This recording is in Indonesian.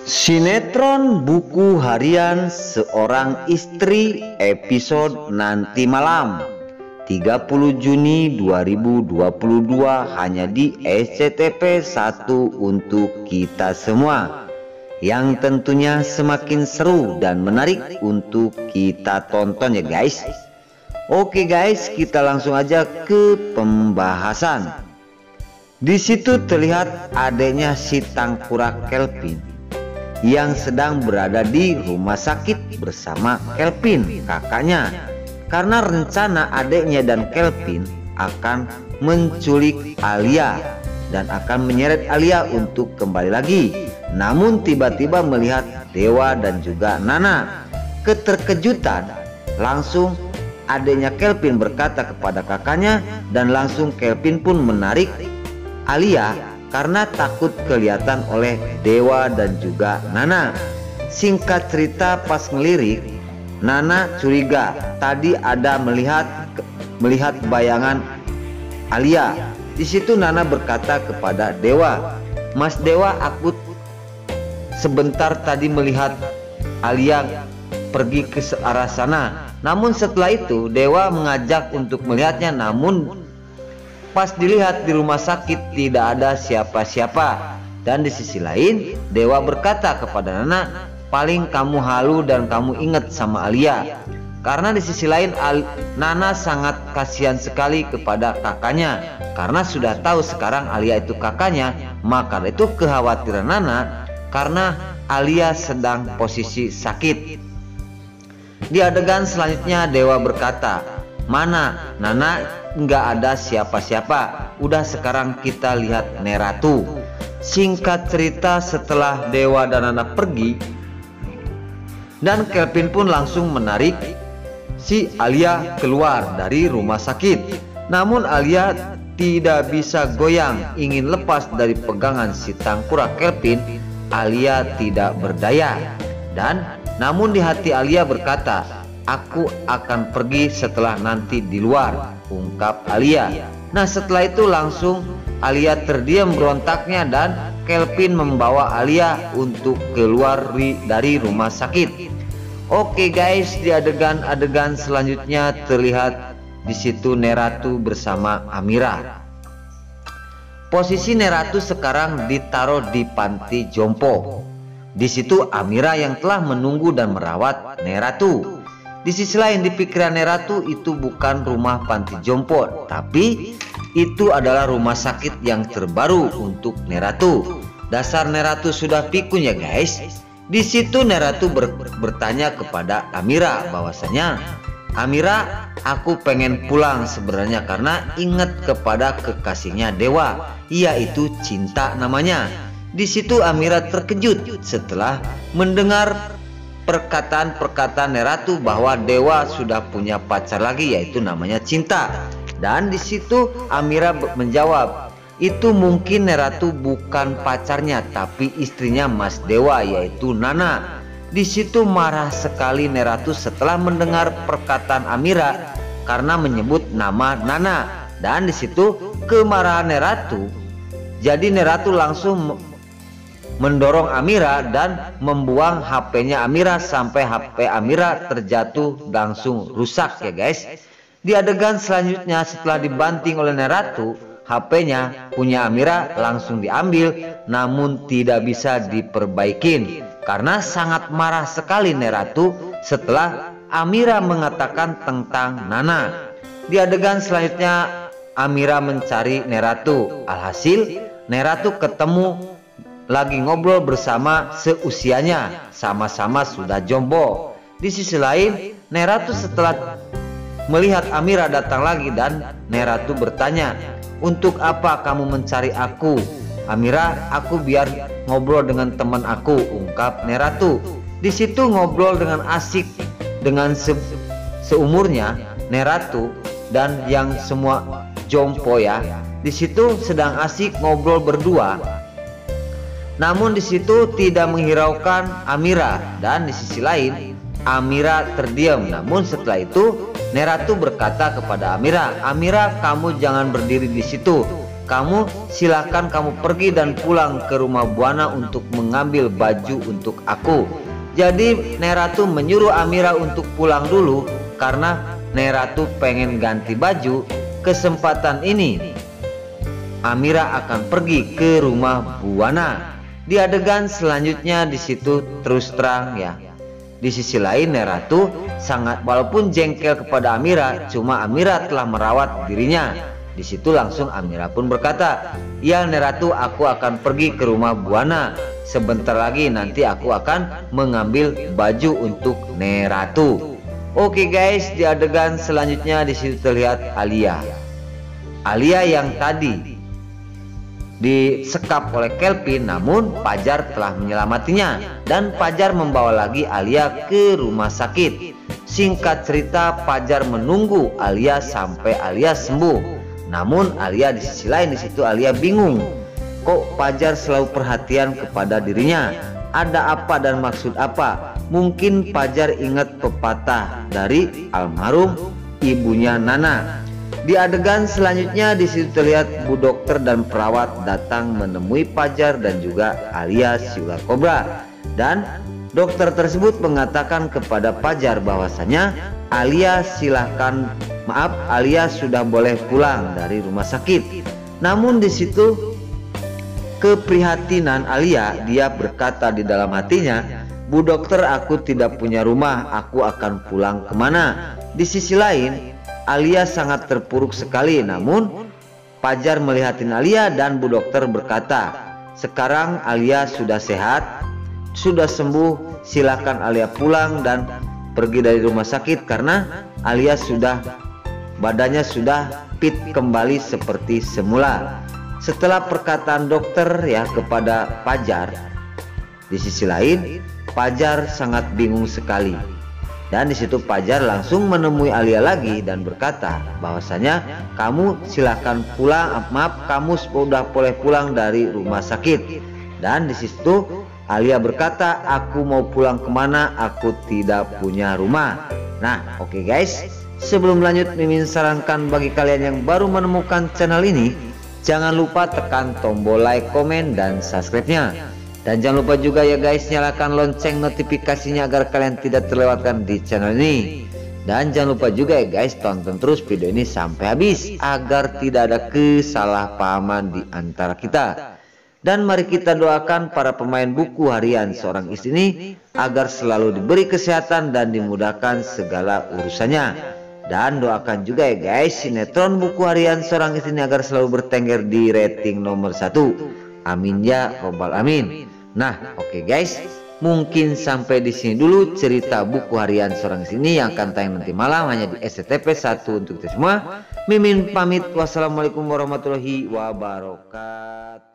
Sinetron buku harian seorang istri episode nanti malam 30 Juni 2022 hanya di SCTV 1 untuk kita semua, yang tentunya semakin seru dan menarik untuk kita tonton ya guys. Oke guys, kita langsung aja ke pembahasan. Di situ terlihat adanya si Tangkurak Kelvin yang sedang berada di rumah sakit bersama Kelvin kakaknya, karena rencana adiknya dan Kelvin akan menculik Alia dan akan menyeret Alia untuk kembali lagi. Namun tiba-tiba melihat Dewa dan juga Nana. Keterkejutan, langsung adiknya Kelvin berkata kepada kakaknya, dan langsung Kelvin pun menarik Alia karena takut kelihatan oleh Dewa dan juga Nana. Singkat cerita, pas ngelirik, Nana curiga tadi ada melihat bayangan Alia. Di situ Nana berkata kepada Dewa, "Mas Dewa, aku sebentar tadi melihat Alia pergi ke arah sana." Namun setelah itu Dewa mengajak untuk melihatnya, namun pas dilihat di rumah sakit tidak ada siapa-siapa. Dan di sisi lain Dewa berkata kepada Nana, "Paling kamu halu dan kamu ingat sama Alia." Karena di sisi lain Nana sangat kasihan sekali kepada kakaknya, karena sudah tahu sekarang Alia itu kakaknya. Maka itu kekhawatiran Nana karena Alia sedang posisi sakit. Di adegan selanjutnya Dewa berkata, "Mana Nana? Nggak ada siapa-siapa. Udah, sekarang kita lihat Neratu." Singkat cerita, setelah Dewa dan Nana pergi, dan Kelvin pun langsung menarik si Alia keluar dari rumah sakit. Namun Alia tidak bisa goyang, ingin lepas dari pegangan si Tangkurak Kelvin. Alia tidak berdaya, dan namun di hati Alia berkata, "Aku akan pergi setelah nanti di luar," ungkap Alia. Nah, setelah itu langsung Alia terdiam berontaknya, dan Kelvin membawa Alia untuk keluar dari rumah sakit. Oke guys, di adegan selanjutnya terlihat di situ Neratu bersama Amira. Posisi Neratu sekarang ditaruh di panti jompo. Di situ Amira yang telah menunggu dan merawat Neratu. Di sisi lain, di pikiran Neratu itu bukan rumah panti jompo, tapi itu adalah rumah sakit yang terbaru untuk Neratu. Dasar Neratu sudah pikun ya guys. Di situ Neratu bertanya kepada Amira bahwasanya, "Amira, aku pengen pulang sebenarnya karena ingat kepada kekasihnya Dewa, yaitu Cinta namanya." Di situ Amira terkejut setelah mendengar perkataan Neratu bahwa Dewa sudah punya pacar lagi, yaitu namanya Cinta. Dan di situ Amira menjawab, "Itu mungkin Neratu bukan pacarnya, tapi istrinya Mas Dewa, yaitu Nana." Di situ marah sekali Neratu setelah mendengar perkataan Amira karena menyebut nama Nana. Dan di situ kemarahan Neratu, jadi Neratu langsung mendorong Amira dan membuang HP-nya Amira sampai HP Amira terjatuh langsung rusak ya guys. Di adegan selanjutnya, setelah dibanting oleh Neratu, HP-nya punya Amira langsung diambil, namun tidak bisa diperbaikin karena sangat marah sekali Neratu setelah Amira mengatakan tentang Nana. Di adegan selanjutnya Amira mencari Neratu. Alhasil Neratu ketemu lagi ngobrol bersama seusianya, sama-sama sudah jombo. Di sisi lain, Neratu setelah melihat Amira datang lagi, dan Neratu bertanya, "Untuk apa kamu mencari aku?" "Amira, aku biar ngobrol dengan teman aku," ungkap Neratu. Di situ ngobrol dengan asik dengan seumurnya Neratu dan yang semua jompo ya. Di situ sedang asik ngobrol berdua. Namun di situ tidak menghiraukan Amira, dan di sisi lain Amira terdiam. Namun setelah itu Neratu berkata kepada Amira, "Amira, kamu jangan berdiri di situ. kamu silakan kamu pergi dan pulang ke rumah Buana untuk mengambil baju untuk aku. Jadi Nyai Ratu menyuruh Amira untuk pulang dulu karena Nyai Ratu pengen ganti baju. Kesempatan ini Amira akan pergi ke rumah Buana. Di adegan selanjutnya di situ terus terang ya. Di sisi lain Nyai Ratu sangat walaupun jengkel kepada Amira, cuma Amira telah merawat dirinya. Di situ langsung Amira pun berkata, "Ya Nyai Ratu, aku akan pergi ke rumah Buana. Sebentar lagi nanti aku akan mengambil baju untuk Nyai Ratu." Oke guys, di adegan selanjutnya di situ terlihat Alia. Alia yang tadi disekap oleh Kelvin, namun Fajar telah menyelamatinya dan Fajar membawa lagi Alia ke rumah sakit. Singkat cerita, Fajar menunggu Alia sampai Alia sembuh. Namun Alia di sisi lain di situ Alia bingung. Kok Fajar selalu perhatian kepada dirinya? Ada apa dan maksud apa? Mungkin Fajar ingat pepatah dari almarhum ibunya Nana. Di adegan selanjutnya di situ terlihat Bu Dokter dan perawat datang menemui Fajar dan juga Alia si ular kobra. Dan dokter tersebut mengatakan kepada Fajar bahwasanya Alia Alia sudah boleh pulang dari rumah sakit. Namun di situ keprihatinan Alia, dia berkata di dalam hatinya, "Bu Dokter, aku tidak punya rumah, aku akan pulang kemana?" Di sisi lain Alia sangat terpuruk sekali. Namun Fajar melihatin Alia dan Bu Dokter berkata, "Sekarang Alia sudah sehat, sudah sembuh, silakan Alia pulang dan pergi dari rumah sakit karena Alia badannya sudah fit kembali seperti semula." Setelah perkataan dokter ya kepada Fajar, di sisi lain Fajar sangat bingung sekali. Dan di situ Fajar langsung menemui Alia lagi dan berkata bahwasanya, "Kamu silakan pulang, kamu sudah boleh pulang dari rumah sakit." Dan di situ Alia berkata, "Aku mau pulang kemana? Aku tidak punya rumah." Nah, oke guys, sebelum lanjut Mimin sarankan bagi kalian yang baru menemukan channel ini, jangan lupa tekan tombol like, komen, dan subscribe-nya. Dan jangan lupa juga ya guys, nyalakan lonceng notifikasinya agar kalian tidak terlewatkan di channel ini. Dan jangan lupa juga ya guys, tonton terus video ini sampai habis agar tidak ada kesalahpahaman di antara kita. Dan mari kita doakan para pemain buku harian seorang istri ini agar selalu diberi kesehatan dan dimudahkan segala urusannya. Dan doakan juga ya guys, sinetron buku harian seorang istri ini agar selalu bertengger di rating nomor 1. Amin ya robbal amin. Nah, oke guys, mungkin sampai di sini dulu cerita buku harian seorang istri ini yang akan tayang nanti malam hanya di SCTP 1 untuk kita semua. Mimin pamit, wassalamualaikum warahmatullahi wabarakatuh.